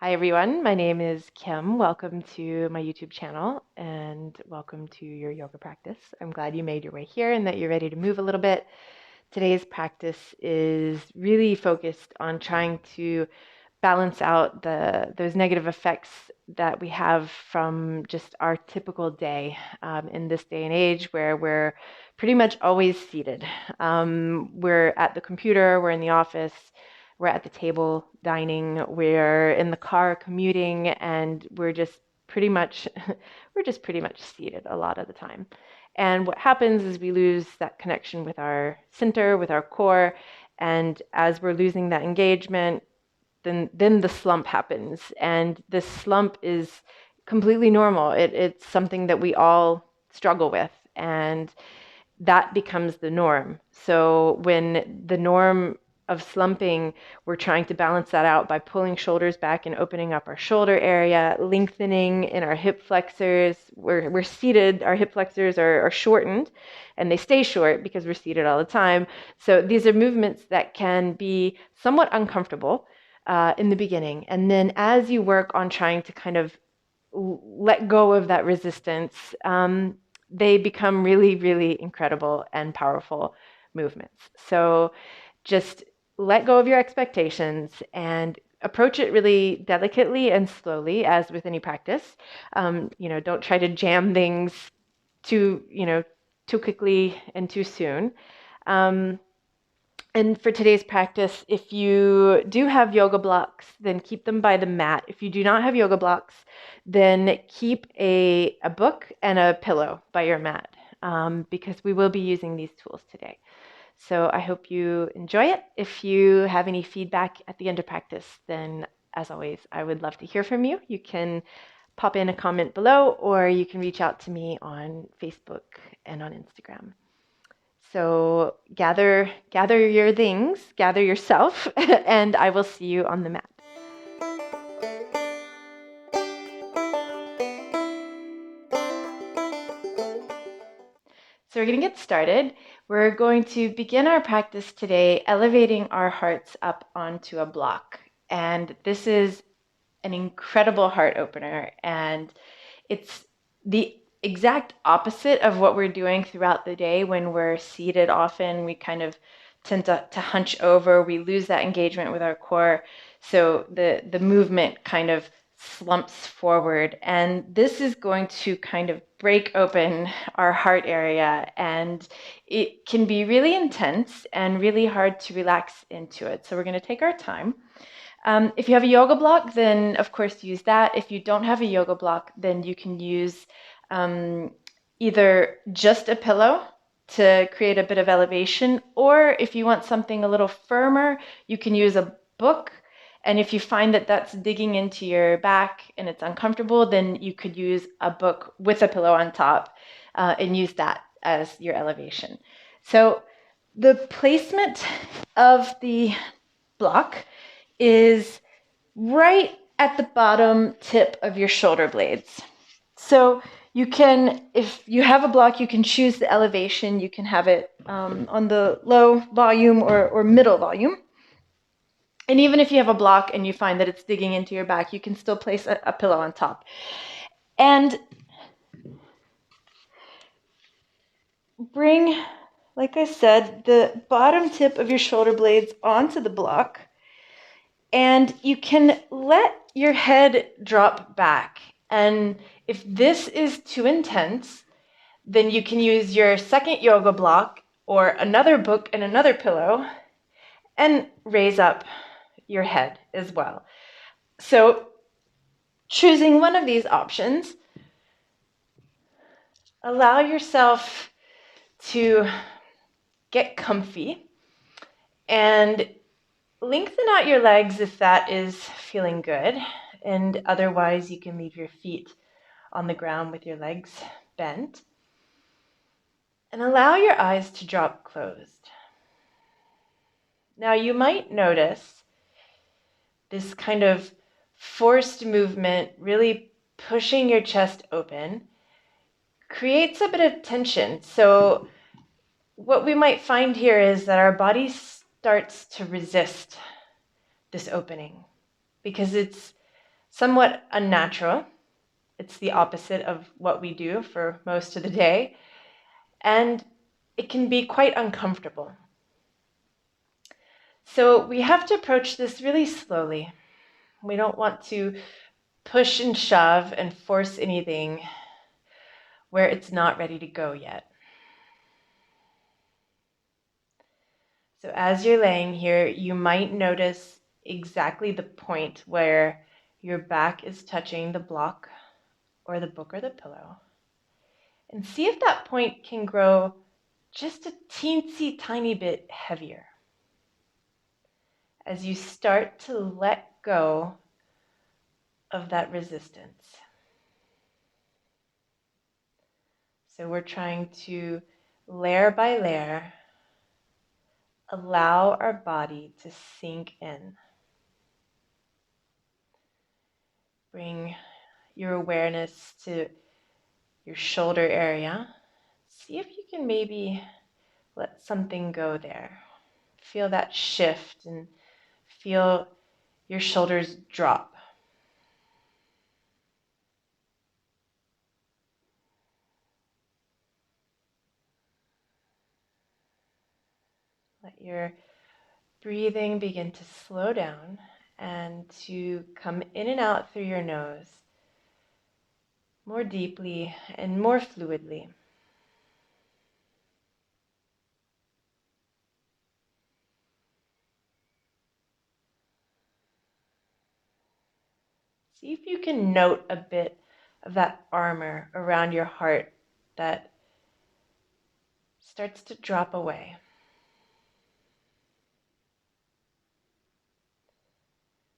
Hi everyone, my name is Kim. Welcome to my YouTube channel and welcome to your yoga practice. I'm glad you made your way here and that you're ready to move a little bit. Today's practice is really focused on trying to balance out those negative effects that we have from just our typical day in this day and age where we're pretty much always seated. We're at the computer, we're in the office, we're at the table dining, we're in the car commuting, and we're just pretty much seated a lot of the time. And what happens is we lose that connection with our center, with our core, and as we're losing that engagement, then the slump happens. And this slump is completely normal. It's something that we all struggle with, and that becomes the norm. So when the norm of slumping, we're trying to balance that out by pulling shoulders back and opening up our shoulder area, lengthening in our hip flexors. We're seated, our hip flexors are shortened, and they stay short because we're seated all the time. So these are movements that can be somewhat uncomfortable in the beginning. And then as you work on trying to kind of let go of that resistance, they become really, really incredible and powerful movements. So just let go of your expectations and approach it really delicately and slowly, as with any practice. Don't try to jam things too, too quickly and too soon. And for today's practice, if you do have yoga blocks, then keep them by the mat. If you do not have yoga blocks, then keep a book and a pillow by your mat, because we will be using these tools today. So I hope you enjoy it. If you have any feedback at the end of practice, then as always, I would love to hear from you. You can pop in a comment below, or you can reach out to me on Facebook and on Instagram. So gather your things, gather yourself, and I will see you on the mat. So we're going to get started. We're going to begin our practice today elevating our hearts up onto a block. And this is an incredible heart opener, and it's the exact opposite of what we're doing throughout the day. When we're seated, often we kind of tend to hunch over, we lose that engagement with our core, so the movement kind of slumps forward, and this is going to kind of break open our heart area, and it can be really intense and really hard to relax into it. So we're going to take our time. If you have a yoga block, then of course use that. If you don't have a yoga block, then you can use either just a pillow to create a bit of elevation, or if you want something a little firmer, you can use a book. And if you find that that's digging into your back and it's uncomfortable, then you could use a book with a pillow on top and use that as your elevation. So the placement of the block is right at the bottom tip of your shoulder blades. So you can, if you have a block, you can choose the elevation. You can have it on the low volume or middle volume. And even if you have a block and you find that it's digging into your back, you can still place a pillow on top. And bring, like I said, the bottom tip of your shoulder blades onto the block. And you can let your head drop back. And if this is too intense, then you can use your second yoga block or another book and another pillow and raise up your head as well. So choosing one of these options, allow yourself to get comfy and lengthen out your legs if that is feeling good, and otherwise you can leave your feet on the ground with your legs bent. And allow your eyes to drop closed. Now you might notice this kind of forced movement, really pushing your chest open, creates a bit of tension. So what we might find here is that our body starts to resist this opening because it's somewhat unnatural. It's the opposite of what we do for most of the day, and it can be quite uncomfortable. So we have to approach this really slowly. We don't want to push and shove and force anything where it's not ready to go yet. So as you're laying here, you might notice exactly the point where your back is touching the block or the book or the pillow. And see if that point can grow just a teensy tiny bit heavier as you start to let go of that resistance. So we're trying to, layer by layer, allow our body to sink in. Bring your awareness to your shoulder area. See if you can maybe let something go there. Feel that shift and feel your shoulders drop. Let your breathing begin to slow down and to come in and out through your nose more deeply and more fluidly. See if you can note a bit of that armor around your heart that starts to drop away.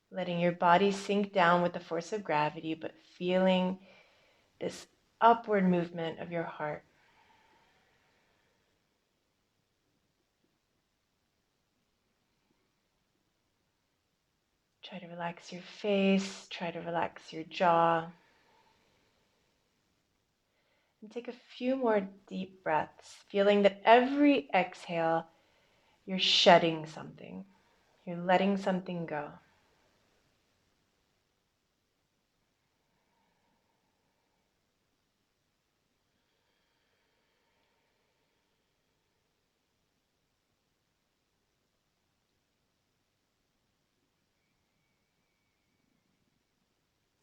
Letting your body sink down with the force of gravity, but feeling this upward movement of your heart. Try to relax your face, try to relax your jaw. And take a few more deep breaths, feeling that every exhale, you're shedding something. You're letting something go.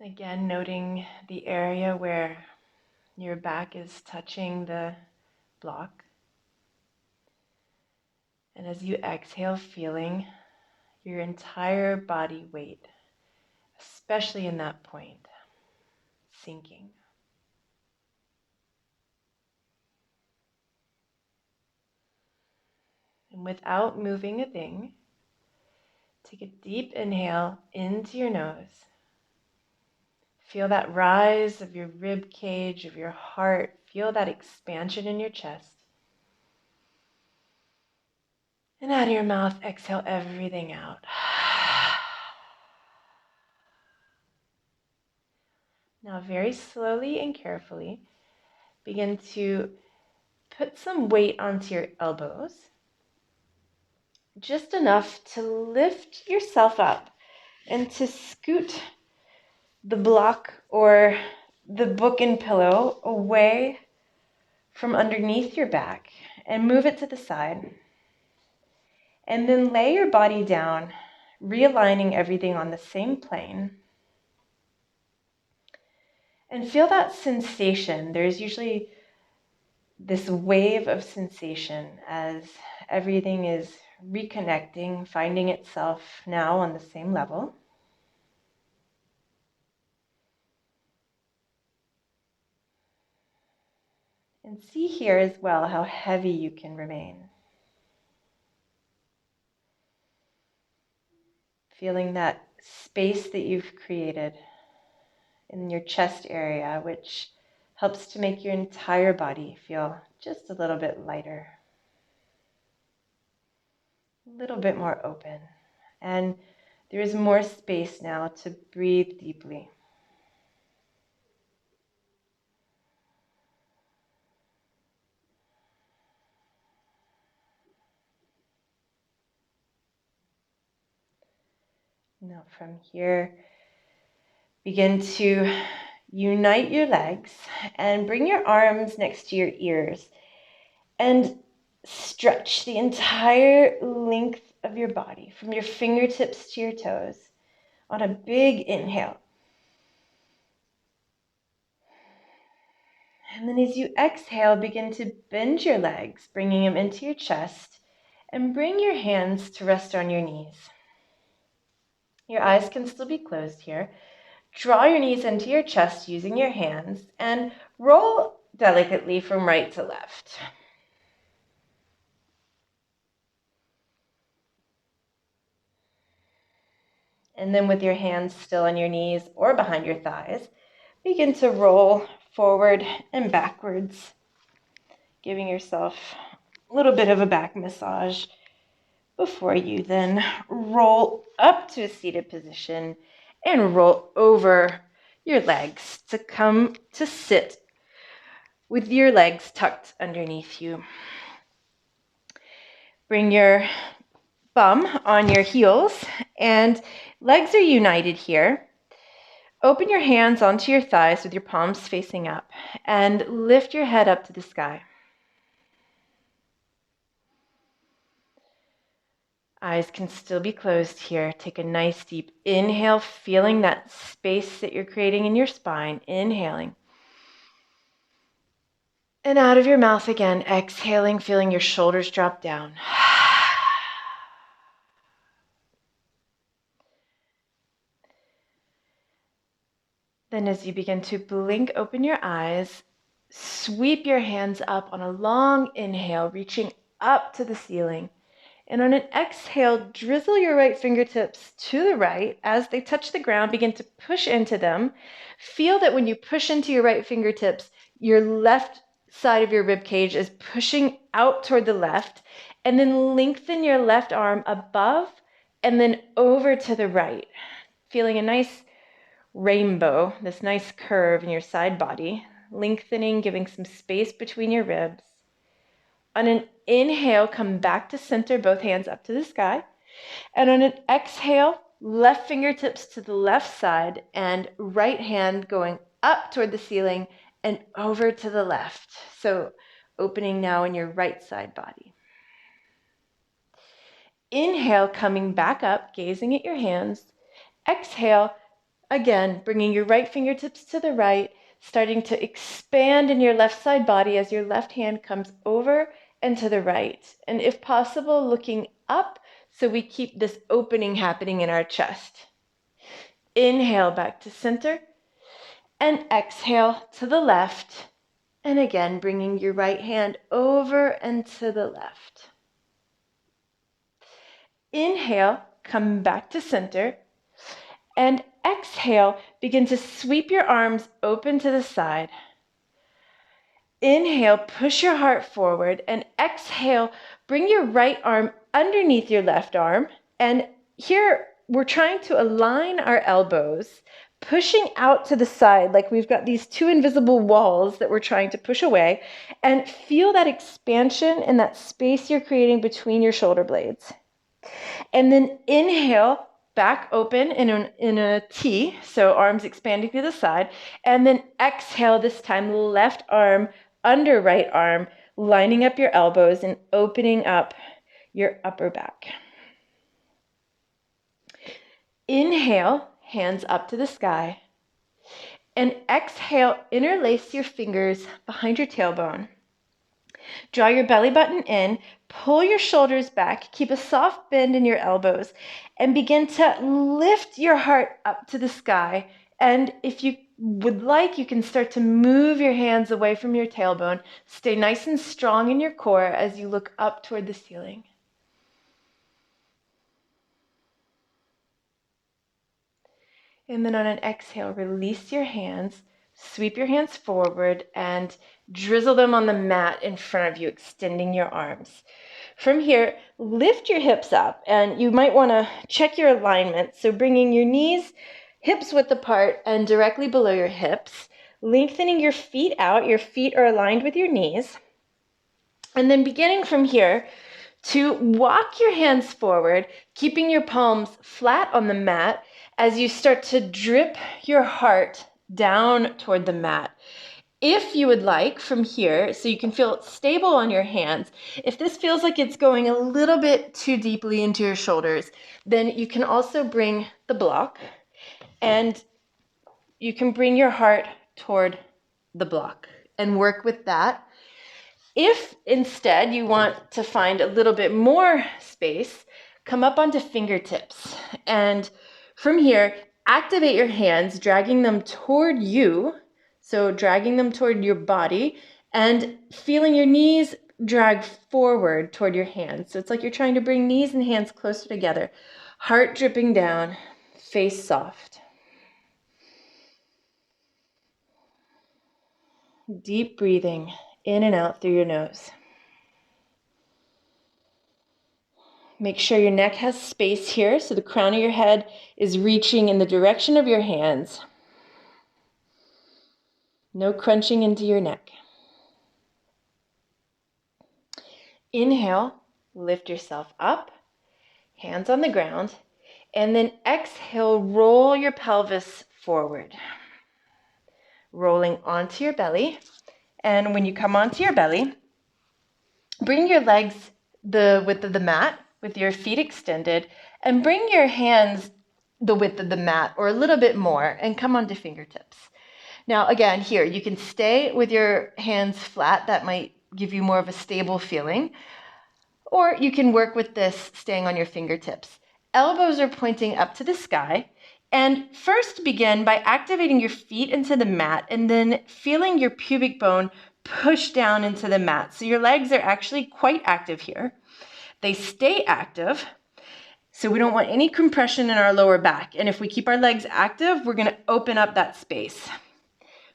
Again, noting the area where your back is touching the block. And as you exhale, feeling your entire body weight, especially in that point, sinking. And without moving a thing, take a deep inhale into your nose. Feel that rise of your rib cage, of your heart. Feel that expansion in your chest. And out of your mouth, exhale everything out. Now, very slowly and carefully, begin to put some weight onto your elbows. Just enough to lift yourself up and to scoot the block or the book and pillow away from underneath your back and move it to the side. And then lay your body down, realigning everything on the same plane. And feel that sensation. There's usually this wave of sensation as everything is reconnecting, finding itself now on the same level. And see here as well how heavy you can remain. Feeling that space that you've created in your chest area, which helps to make your entire body feel just a little bit lighter, a little bit more open. And there is more space now to breathe deeply. Now from here, Begin to unite your legs and bring your arms next to your ears and stretch the entire length of your body from your fingertips to your toes on a big inhale. And then as you exhale, begin to bend your legs, bringing them into your chest, and bring your hands to rest on your knees. Your eyes can still be closed here. Draw your knees into your chest using your hands and roll delicately from right to left. And then with your hands still on your knees or behind your thighs, begin to roll forward and backwards, giving yourself a little bit of a back massage before you then roll up to a seated position and roll over your legs to come to sit with your legs tucked underneath you. Bring your bum on your heels and legs are united here. Open your hands onto your thighs with your palms facing up and lift your head up to the sky. Eyes can still be closed here. Take a nice deep inhale, feeling that space that you're creating in your spine. Inhaling. And out of your mouth again, exhaling, feeling your shoulders drop down. Then as you begin to blink open your eyes, sweep your hands up on a long inhale, reaching up to the ceiling. And on an exhale, drizzle your right fingertips to the right. As they touch the ground, begin to push into them. Feel that when you push into your right fingertips, your left side of your rib cage is pushing out toward the left. And then lengthen your left arm above and then over to the right. Feeling a nice rainbow, this nice curve in your side body. Lengthening, giving some space between your ribs. On an inhale, come back to center, both hands up to the sky. And on an exhale, left fingertips to the left side and right hand going up toward the ceiling and over to the left. So opening now in your right side body. Inhale, coming back up, gazing at your hands. Exhale, again, bringing your right fingertips to the right, starting to expand in your left side body as your left hand comes over and to the right. And if possible, looking up so we keep this opening happening in our chest. Inhale back to center and exhale to the left. And again, bringing your right hand over and to the left. Inhale, come back to center. And exhale, begin to sweep your arms open to the side. Inhale, push your heart forward, and exhale, bring your right arm underneath your left arm. And here we're trying to align our elbows, pushing out to the side like we've got these two invisible walls that we're trying to push away. And feel that expansion and that space you're creating between your shoulder blades. And then inhale, back open in a T, so arms expanding to the side. And then exhale, this time left arm under right arm, lining up your elbows and opening up your upper back. Inhale, hands up to the sky. And exhale, interlace your fingers behind your tailbone. Draw your belly button in, pull your shoulders back, keep a soft bend in your elbows, and begin to lift your heart up to the sky. And if you would like, you can start to move your hands away from your tailbone. Stay nice and strong in your core as you look up toward the ceiling. And then on an exhale, release your hands, sweep your hands forward, and drizzle them on the mat in front of you, extending your arms. From here, lift your hips up, and you might want to check your alignment. So bringing your knees hips width apart and directly below your hips, lengthening your feet out. Your feet are aligned with your knees. And then beginning from here, to walk your hands forward, keeping your palms flat on the mat, as you start to drip your heart down toward the mat. If you would like from here, so you can feel stable on your hands, if this feels like it's going a little bit too deeply into your shoulders, then you can also bring the block and you can bring your heart toward the block and work with that. If instead you want to find a little bit more space, come up onto fingertips. And from here, activate your hands, dragging them toward you. So dragging them toward your body and feeling your knees drag forward toward your hands. So it's like you're trying to bring knees and hands closer together. Heart dripping down, face soft. Deep breathing in and out through your nose. Make sure your neck has space here, so the crown of your head is reaching in the direction of your hands. No crunching into your neck. Inhale, lift yourself up, hands on the ground, and then exhale, roll your pelvis forward. Rolling onto your belly, and when you come onto your belly, bring your legs the width of the mat with your feet extended, and bring your hands the width of the mat or a little bit more, and come onto fingertips. Now again, here you can stay with your hands flat. That might give you more of a stable feeling, or you can work with this staying on your fingertips. Elbows are pointing up to the sky, and first begin by activating your feet into the mat and then feeling your pubic bone push down into the mat. So your legs are actually quite active here. They stay active, so we don't want any compression in our lower back. And if we keep our legs active, we're going to open up that space.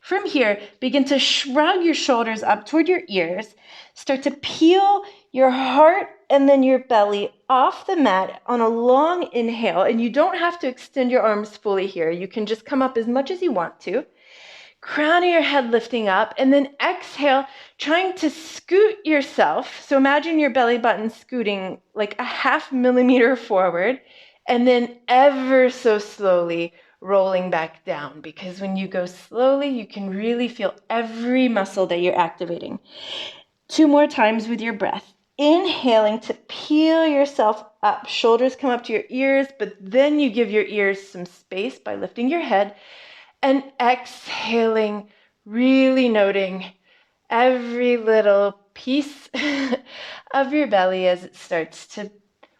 From here, begin to shrug your shoulders up toward your ears. Start to peel your heart and then your belly off the mat on a long inhale. And you don't have to extend your arms fully here. You can just come up as much as you want to. Crown of your head lifting up, and then exhale, trying to scoot yourself. So imagine your belly button scooting like a 0.5 millimeter forward, and then ever so slowly rolling back down, because when you go slowly, you can really feel every muscle that you're activating. 2 more times with your breath. Inhaling to peel yourself up. Shoulders come up to your ears, but then you give your ears some space by lifting your head. And exhaling, really noting every little piece of your belly as it starts to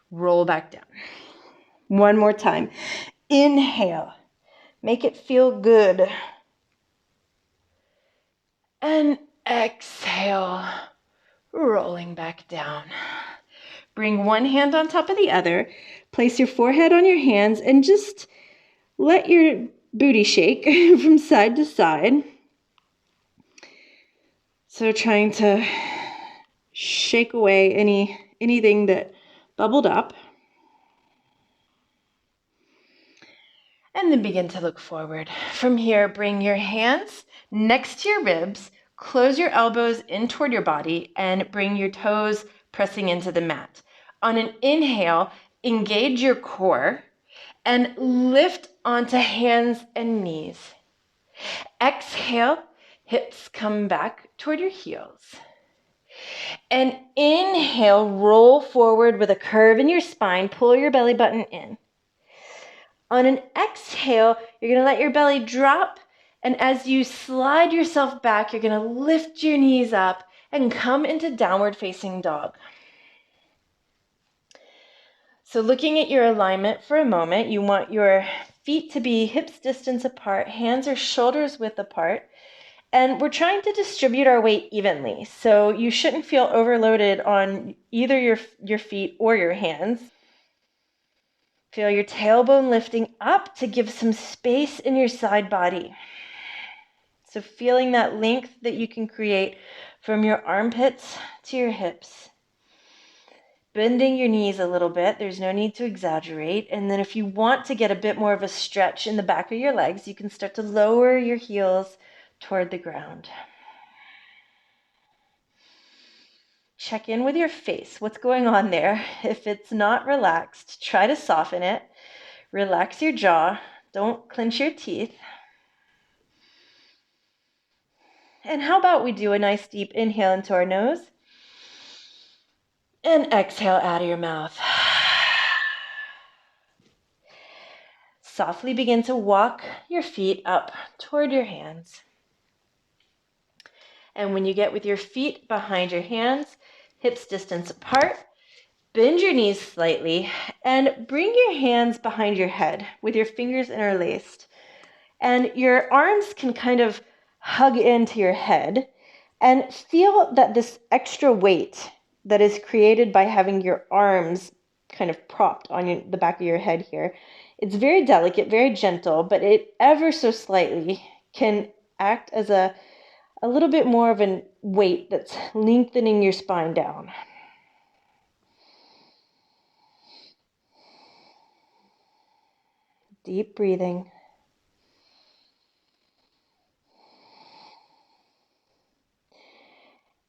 roll back down. 1 more time. Inhale. Make it feel good. And exhale, rolling back down. Bring one hand on top of the other. Place your forehead on your hands and just let your booty shake from side to side. So trying to shake away anything that bubbled up. And then begin to look forward. From here, bring your hands next to your ribs, close your elbows in toward your body, and bring your toes pressing into the mat. On an inhale, engage your core and lift onto hands and knees. Exhale, hips come back toward your heels. And inhale, roll forward with a curve in your spine, pull your belly button in. On an exhale, you're going to let your belly drop, and as you slide yourself back, you're going to lift your knees up and come into downward facing dog. So looking at your alignment for a moment, you want your feet to be hips distance apart, hands or shoulders width apart, and we're trying to distribute our weight evenly. So you shouldn't feel overloaded on either your feet or your hands. Feel your tailbone lifting up to give some space in your side body. So feeling that length that you can create from your armpits to your hips. Bending your knees a little bit. There's no need to exaggerate. And then if you want to get a bit more of a stretch in the back of your legs, you can start to lower your heels toward the ground. Check in with your face. What's going on there? If it's not relaxed, try to soften it. Relax your jaw. Don't clench your teeth. And how about we do a nice deep inhale into our nose and exhale out of your mouth. Softly begin to walk your feet up toward your hands. And when you get with your feet behind your hands, hips distance apart, bend your knees slightly and bring your hands behind your head with your fingers interlaced. And your arms can kind of hug into your head and feel that this extra weight that is created by having your arms kind of propped on the back of your head here. It's very delicate, very gentle, but it ever so slightly can act as a little bit more of a weight that's lengthening your spine down. Deep breathing.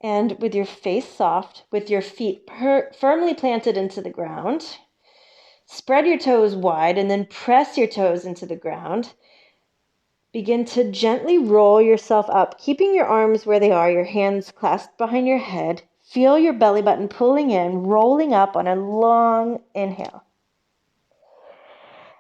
And with your face soft, with your feet firmly planted into the ground, spread your toes wide and then press your toes into the ground. Begin to gently roll yourself up, keeping your arms where they are, your hands clasped behind your head. Feel your belly button pulling in, rolling up on a long inhale.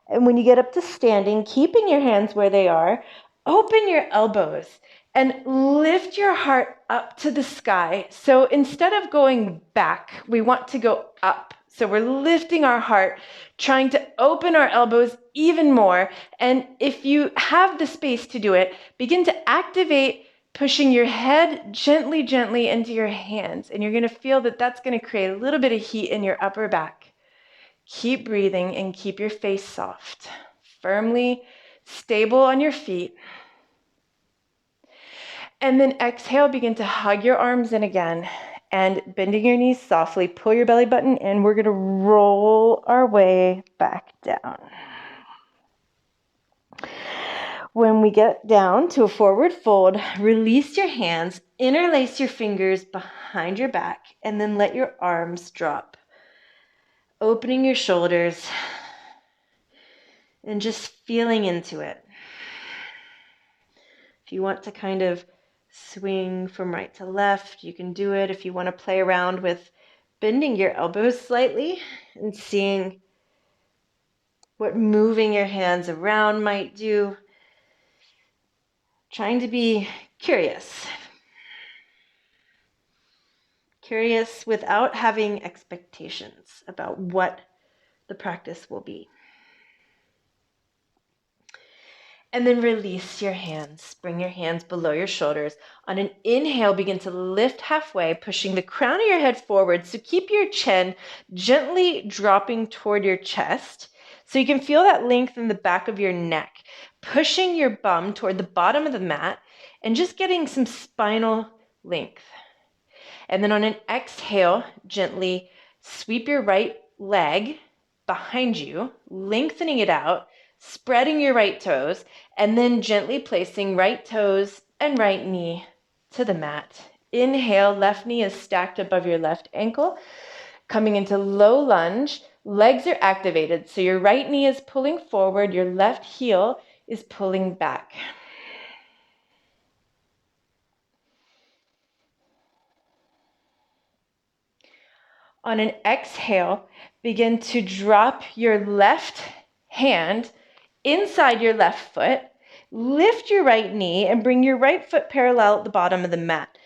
And when you get up to standing, keeping your hands where they are, open your elbows and lift your heart up to the sky. So instead of going back, we want to go up. So we're lifting our heart, trying to open our elbows even more. And if you have the space to do it, begin to activate pushing your head gently, gently into your hands. And you're going to feel that that's going to create a little bit of heat in your upper back. Keep breathing and keep your face soft, firmly stable on your feet. And then exhale, begin to hug your arms in again and bending your knees softly, pull your belly button in. We're going to roll our way back down. When we get down to a forward fold, release your hands, interlace your fingers behind your back, and then let your arms drop. Opening your shoulders and just feeling into it. If you want to kind of swing from right to left, you can do it. If you want to play around with bending your elbows slightly and seeing what moving your hands around might do. Trying to be curious. Curious without having expectations about what the practice will be. And then release your hands. Bring your hands below your shoulders. On an inhale, begin to lift halfway, pushing the crown of your head forward. So keep your chin gently dropping toward your chest. So you can feel that length in the back of your neck. Pushing your bum toward the bottom of the mat and just getting some spinal length. And then on an exhale, gently sweep your right leg behind you, lengthening it out, spreading your right toes, and then gently placing right toes and right knee to the mat. Inhale, left knee is stacked above your left ankle. Coming into low lunge, legs are activated. So your right knee is pulling forward, your left heel is pulling back. On an exhale, begin to drop your left hand inside your left foot, lift your right knee and bring your right foot parallel at the bottom of the mat.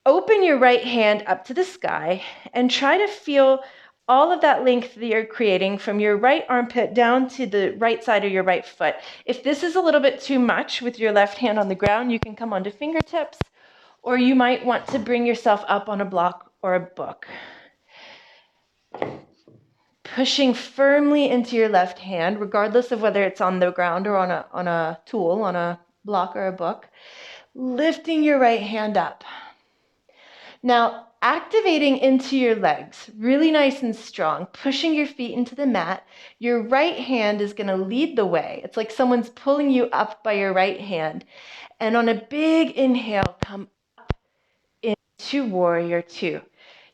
Open your right hand up to the sky and try to feel all of that length that you're creating from your right armpit down to the right side of your right foot. If this is a little bit too much with your left hand on the ground, you can come onto fingertips, or you might want to bring yourself up on a block or a book. Pushing firmly into your left hand, regardless of whether it's on the ground or on a tool, on a block or a book. Lifting your right hand up. Now, activating into your legs, really nice and strong, pushing your feet into the mat. Your right hand is going to lead the way. It's like someone's pulling you up by your right hand. And on a big inhale, come up into warrior two.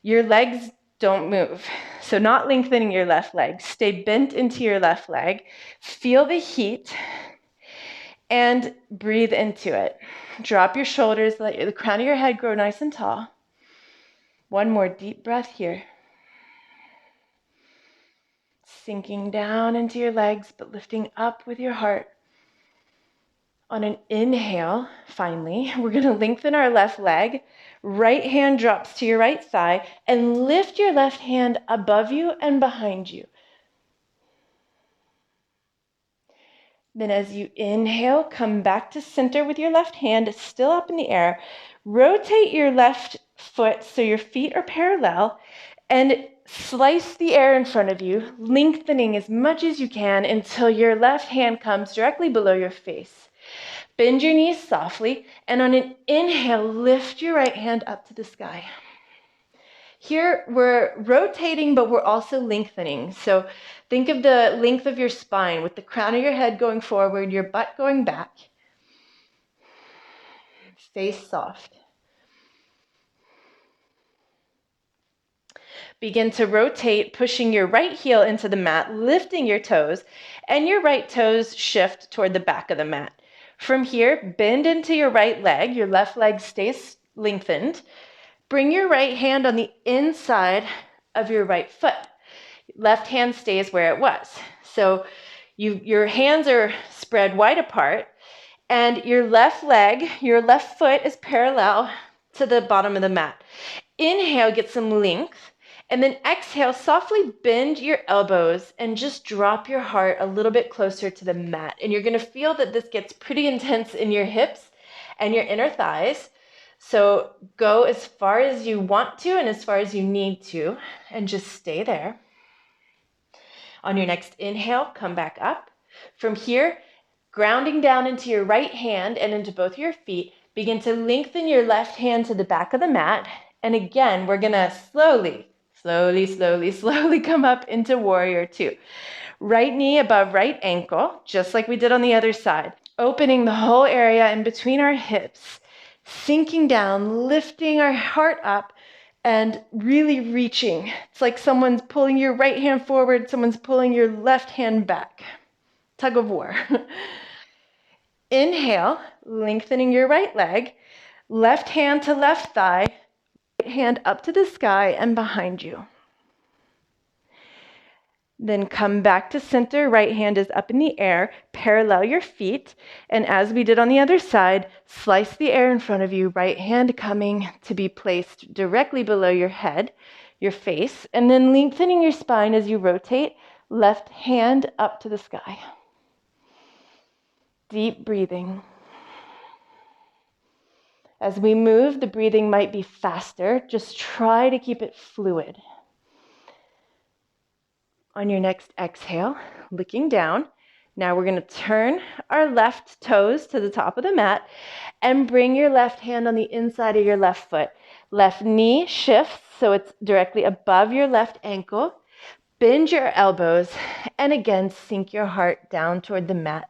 Your legs Don't move. So not lengthening your left leg. Stay bent into your left leg. Feel the heat and breathe into it. Drop your shoulders, let the crown of your head grow nice and tall. One more deep breath here. Sinking down into your legs, but lifting up with your heart. On an inhale, finally, we're going to lengthen our left leg. Right hand drops to your right thigh, and lift your left hand above you and behind you. Then as you inhale, come back to center with your left hand still up in the air. Rotate your left foot so your feet are parallel, and slice the air in front of you, lengthening as much as you can until your left hand comes directly below your face. Bend your knees softly, and on an inhale, lift your right hand up to the sky. Here, we're rotating, but we're also lengthening. So think of the length of your spine with the crown of your head going forward, your butt going back. Stay soft. Begin to rotate, pushing your right heel into the mat, lifting your toes, and your right toes shift toward the back of the mat. From here, bend into your right leg. Your left leg stays lengthened. Bring your right hand on the inside of your right foot. Left hand stays where it was. So your hands are spread wide apart, and your left leg, your left foot is parallel to the bottom of the mat. Inhale, get some length. And then exhale, softly bend your elbows and just drop your heart a little bit closer to the mat. And you're going to feel that this gets pretty intense in your hips and your inner thighs. So go as far as you want to and as far as you need to, and just stay there. On your next inhale, come back up. From here, grounding down into your right hand and into both your feet, begin to lengthen your left hand to the back of the mat. And again, we're going to slowly come up into warrior two. Right knee above right ankle, just like we did on the other side. Opening the whole area in between our hips, sinking down, lifting our heart up, and really reaching. It's like someone's pulling your right hand forward, someone's pulling your left hand back. Tug of war. Inhale, lengthening your right leg, left hand to left thigh, hand up to the sky and behind you. Then come back to center, right hand is up in the air, parallel your feet, and as we did on the other side, slice the air in front of you, right hand coming to be placed directly below your head, your face, and then lengthening your spine as you rotate, left hand up to the sky. Deep breathing. As we move, the breathing might be faster. Just try to keep it fluid. On your next exhale, looking down, now we're going to turn our left toes to the top of the mat and bring your left hand on the inside of your left foot. Left knee shifts so it's directly above your left ankle. Bend your elbows and again sink your heart down toward the mat.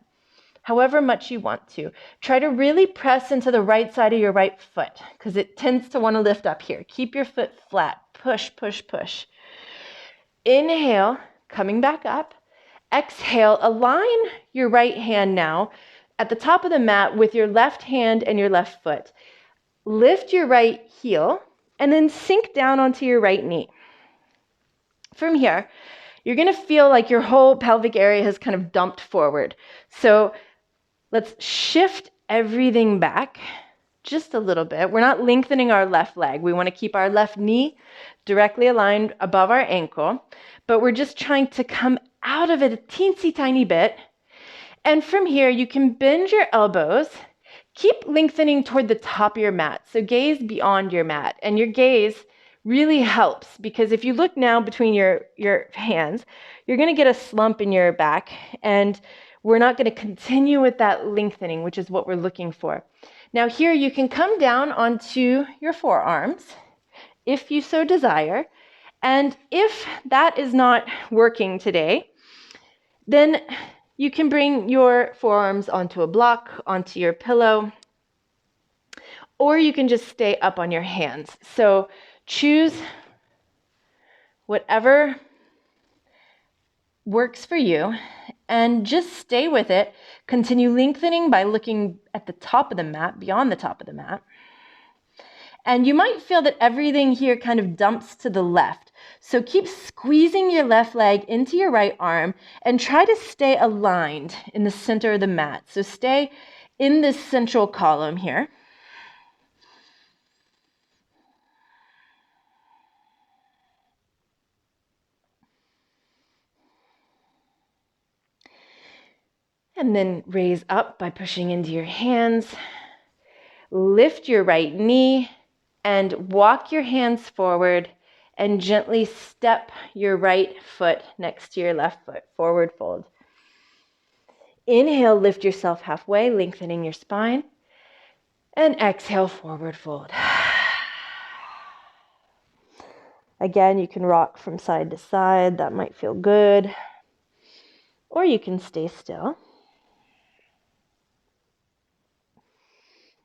However much you want to. Try to really press into the right side of your right foot because it tends to want to lift up here. Keep your foot flat. Push, push, push. Inhale, coming back up. Exhale, align your right hand now at the top of the mat with your left hand and your left foot. Lift your right heel and then sink down onto your right knee. From here, you're going to feel like your whole pelvic area has kind of dumped forward. So let's shift everything back just a little bit. We're not lengthening our left leg. We want to keep our left knee directly aligned above our ankle, but we're just trying to come out of it a teensy tiny bit. And from here, you can bend your elbows. Keep lengthening toward the top of your mat. So gaze beyond your mat. And your gaze really helps because if you look now between your hands, you're going to get a slump in your back, and we're not going to continue with that lengthening, which is what we're looking for. Now here you can come down onto your forearms if you so desire. And if that is not working today, then you can bring your forearms onto a block, onto your pillow, or you can just stay up on your hands. So choose whatever works for you, and just stay with it. Continue lengthening by looking at the top of the mat, beyond the top of the mat. And you might feel that everything here kind of dumps to the left. So keep squeezing your left leg into your right arm and try to stay aligned in the center of the mat. So stay in this central column here. And then raise up by pushing into your hands. Lift your right knee and walk your hands forward and gently step your right foot next to your left foot, forward fold. Inhale, lift yourself halfway, lengthening your spine. And exhale, forward fold. Again, you can rock from side to side. That might feel good. Or you can stay still.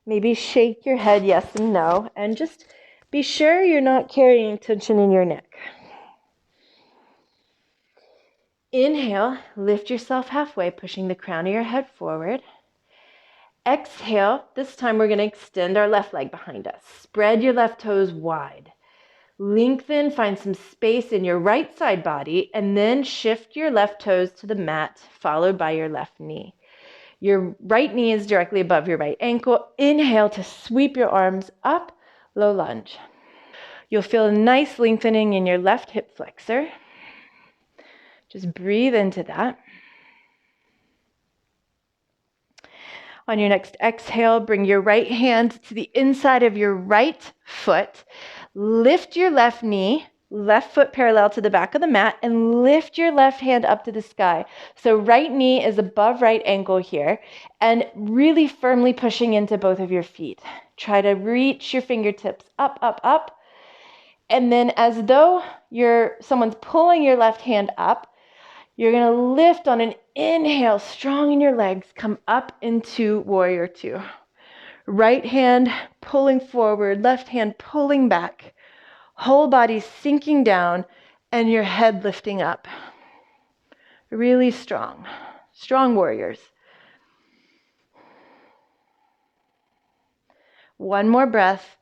Maybe shake your head yes and no, and just be sure you're not carrying tension in your neck. Inhale, lift yourself halfway, pushing the crown of your head forward. Exhale, this time we're going to extend our left leg behind us. Spread your left toes wide. Lengthen, find some space in your right side body, and then shift your left toes to the mat, followed by your left knee. Your right knee is directly above your right ankle. Inhale to sweep your arms up, low lunge. You'll feel a nice lengthening in your left hip flexor. Just breathe into that. On your next exhale, bring your right hand to the inside of your right foot. Lift your left knee, left foot parallel to the back of the mat, and lift your left hand up to the sky. So right knee is above right ankle here, and really firmly pushing into both of your feet. Try to reach your fingertips up, up, up. And then as though someone's pulling your left hand up, you're going to lift on an inhale, strong in your legs, come up into warrior two. Right hand pulling forward, left hand pulling back, whole body sinking down, and your head lifting up. Really strong warriors. One more breath.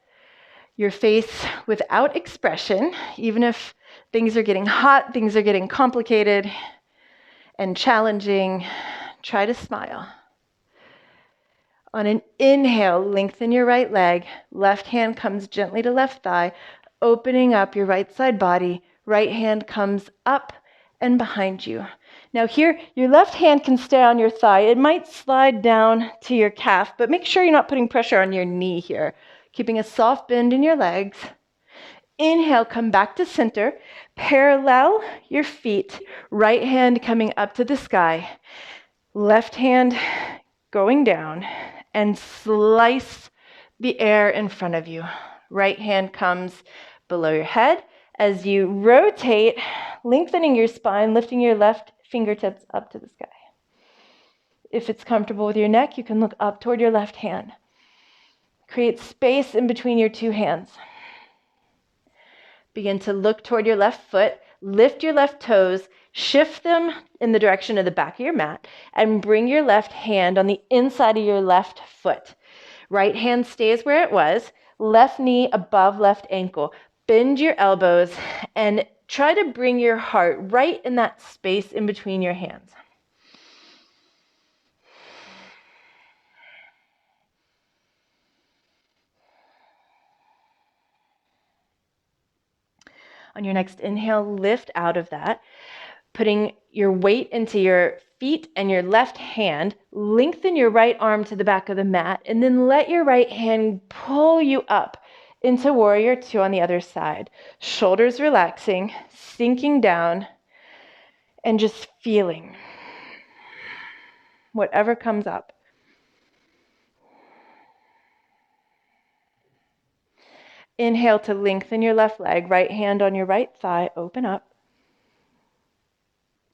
Your face without expression, even if things are getting hot, things are getting complicated and challenging, try to smile. On an inhale, lengthen your right leg. Left hand comes gently to left thigh, opening up your right side body. Right hand comes up and behind you. Now here, your left hand can stay on your thigh. It might slide down to your calf, but make sure you're not putting pressure on your knee here. Keeping a soft bend in your legs. Inhale, come back to center. Parallel your feet. Right hand coming up to the sky. Left hand going down. And slice the air in front of you. Right hand comes below your head. As you rotate, lengthening your spine, lifting your left fingertips up to the sky. If it's comfortable with your neck, you can look up toward your left hand. Create space in between your two hands. Begin to look toward your left foot. Lift your left toes. Shift them in the direction of the back of your mat. And bring your left hand on the inside of your left foot. Right hand stays where it was. Left knee above left ankle. Bend your elbows and try to bring your heart right in that space in between your hands. On your next inhale, lift out of that, putting your weight into your feet and your left hand. Lengthen your right arm to the back of the mat, and then let your right hand pull you up into warrior two on the other side. Shoulders relaxing, sinking down, and just feeling whatever comes up. Inhale to lengthen your left leg, right hand on your right thigh, open up.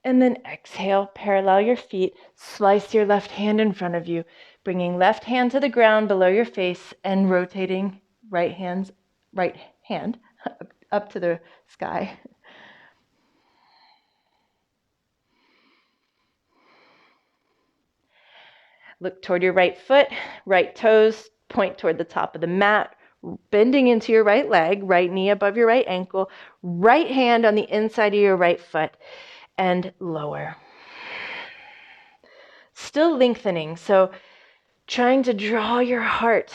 And then exhale, parallel your feet, slice your left hand in front of you, bringing left hand to the ground below your face and rotating right hand up to the sky. Look toward your right foot, right toes point toward the top of the mat, bending into your right leg, right knee above your right ankle, right hand on the inside of your right foot, and lower. Still lengthening, so trying to draw your heart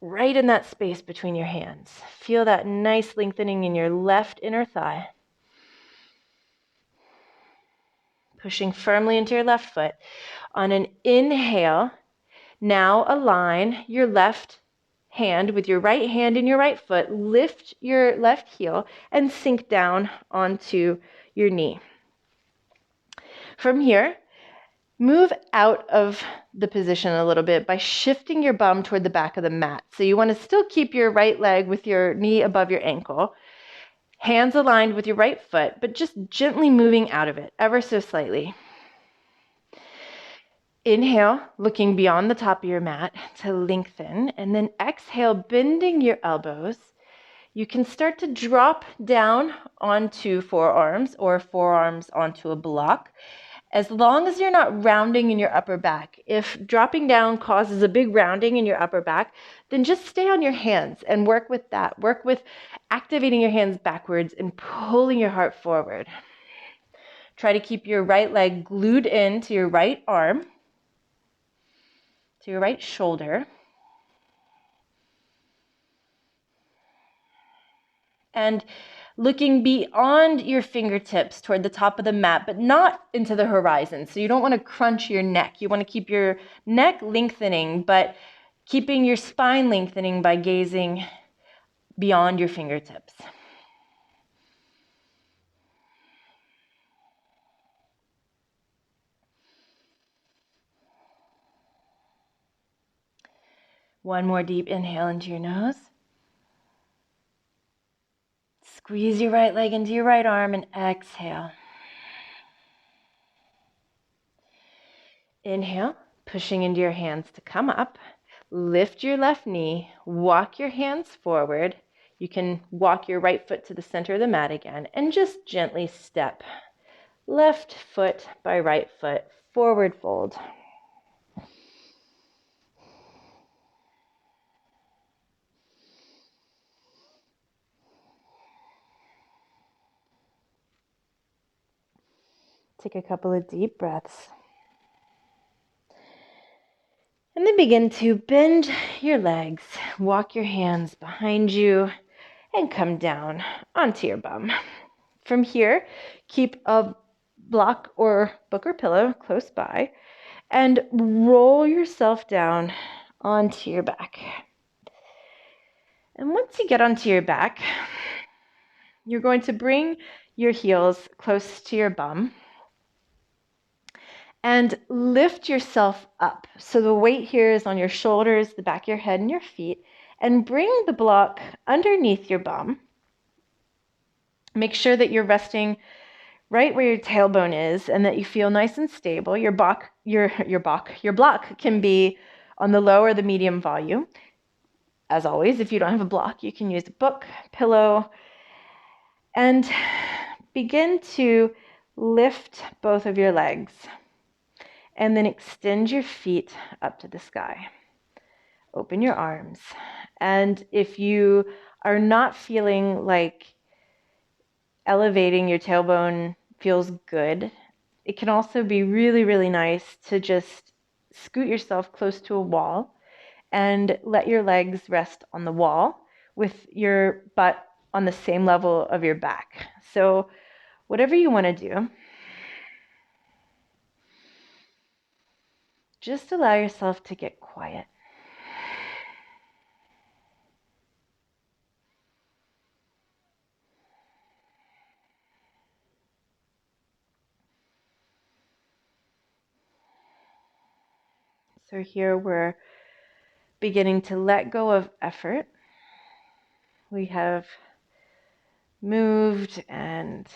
right in that space between your hands. Feel that nice lengthening in your left inner thigh. Pushing firmly into your left foot. On an inhale, now align your left hand with your right hand and your right foot. Lift your left heel and sink down onto your knee. From here, move out of the position a little bit by shifting your bum toward the back of the mat. So you want to still keep your right leg with your knee above your ankle, hands aligned with your right foot, but just gently moving out of it, ever so slightly. Inhale, looking beyond the top of your mat to lengthen, and then exhale, bending your elbows. You can start to drop down onto forearms or forearms onto a block, as long as you're not rounding in your upper back. If dropping down causes a big rounding in your upper back, then just stay on your hands and work with that. Work with activating your hands backwards and pulling your heart forward. Try to keep your right leg glued into your right arm, to your right shoulder. And looking beyond your fingertips toward the top of the mat, but not into the horizon. So you don't want to crunch your neck. You want to keep your neck lengthening, but keeping your spine lengthening by gazing beyond your fingertips. One more deep inhale into your nose. Squeeze your right leg into your right arm and exhale. Inhale, pushing into your hands to come up. Lift your left knee, walk your hands forward. You can walk your right foot to the center of the mat again and just gently step left foot by right foot, forward fold. Take a couple of deep breaths. And then begin to bend your legs, walk your hands behind you, and come down onto your bum. From here, keep a block or book or pillow close by, and roll yourself down onto your back. And once you get onto your back, you're going to bring your heels close to your bum and lift yourself up. So the weight here is on your shoulders, the back of your head, and your feet, and bring the block underneath your bum. Make sure that you're resting right where your tailbone is and that you feel nice and stable. Your block can be on the low or the medium volume. As always, if you don't have a block, you can use a book, pillow, and begin to lift both of your legs. And then extend your feet up to the sky. Open your arms. And if you are not feeling like elevating your tailbone feels good, it can also be really, really nice to just scoot yourself close to a wall and let your legs rest on the wall with your butt on the same level of your back. So whatever you want to do, just allow yourself to get quiet. So here we're beginning to let go of effort. We have moved and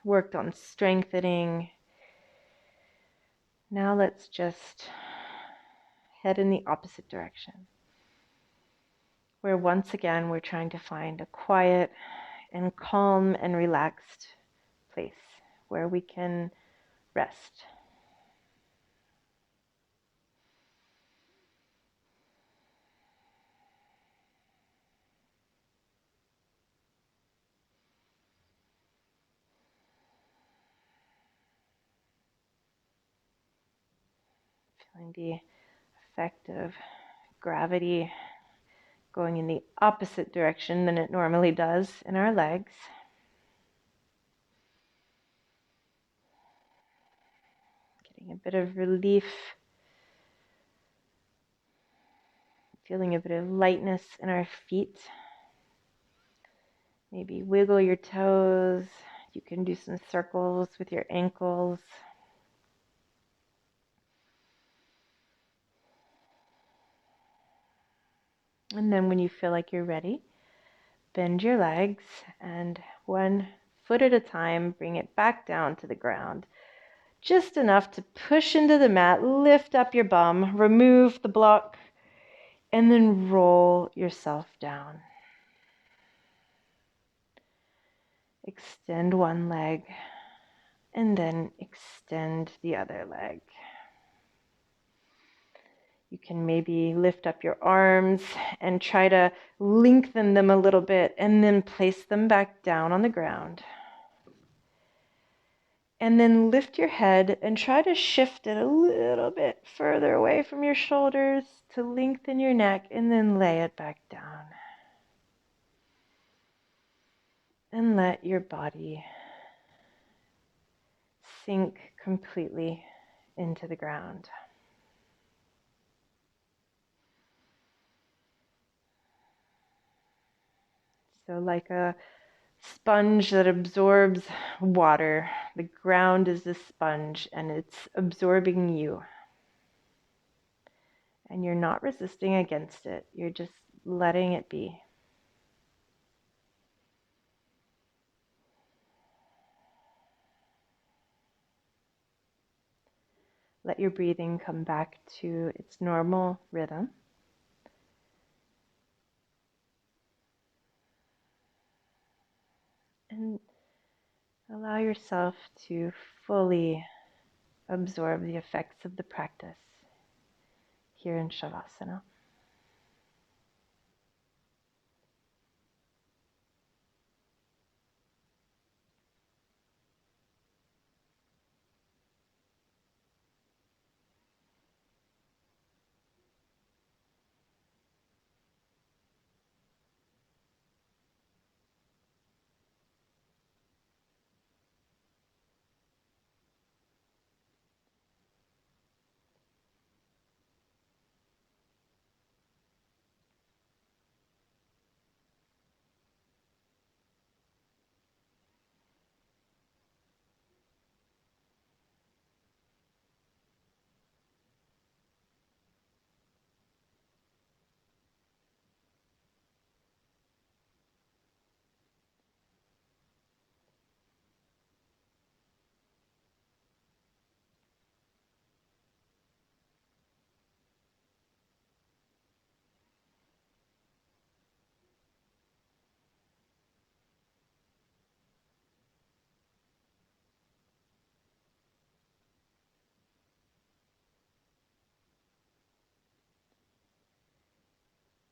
worked on strengthening. Now let's just head in the opposite direction, where once again we're trying to find a quiet and calm and relaxed place where we can rest. feeling the effect of gravity going in the opposite direction than it normally does in our legs. Getting a bit of relief, feeling a bit of lightness in our feet. Maybe wiggle your toes. You can do some circles with your ankles. And then when you feel like you're ready, bend your legs and one foot at a time, bring it back down to the ground. Just enough to push into the mat, lift up your bum, remove the block, and then roll yourself down. Extend one leg and then extend the other leg. You can maybe lift up your arms and try to lengthen them a little bit and then place them back down on the ground. And then lift your head and try to shift it a little bit further away from your shoulders to lengthen your neck and then lay it back down. And let your body sink completely into the ground. So like a sponge that absorbs water, the ground is a sponge and it's absorbing you. And you're not resisting against it, you're just letting it be. Let your breathing come back to its normal rhythm. And allow yourself to fully absorb the effects of the practice here in Shavasana.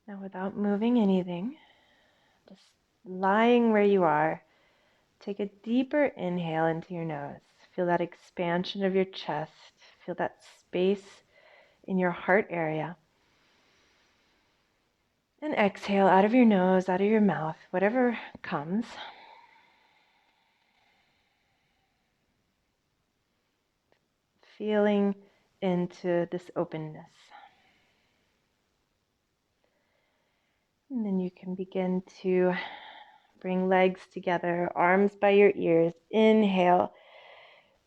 Now, without moving anything, just lying where you are, take a deeper inhale into your nose. Feel that expansion of your chest. Feel that space in your heart area. And exhale out of your nose, out of your mouth, whatever comes. Feeling into this openness. And then you can begin to bring legs together, arms by your ears. Inhale,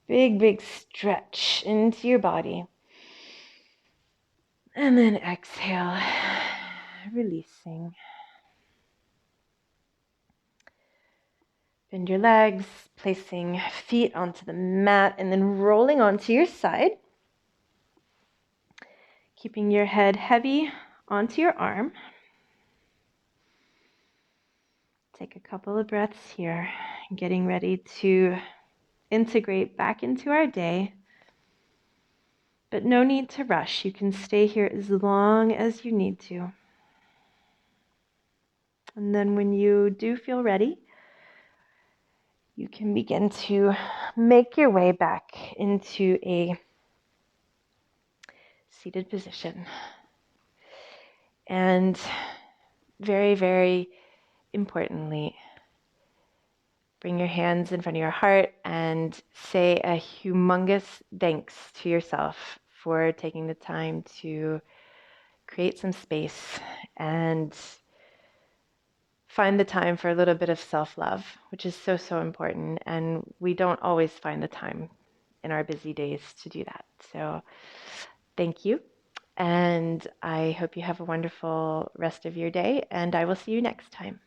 big stretch into your body. And then exhale, releasing. Bend your legs, placing feet onto the mat and then rolling onto your side. Keeping your head heavy onto your arm. Take a couple of breaths here, getting ready to integrate back into our day. But no need to rush. You can stay here as long as you need to. And then when you do feel ready, you can begin to make your way back into a seated position. And very, very importantly, bring your hands in front of your heart and say a humongous thanks to yourself for taking the time to create some space and find the time for a little bit of self-love, which is so, so important. And we don't always find the time in our busy days to do that. So thank you. And I hope you have a wonderful rest of your day, and I will see you next time.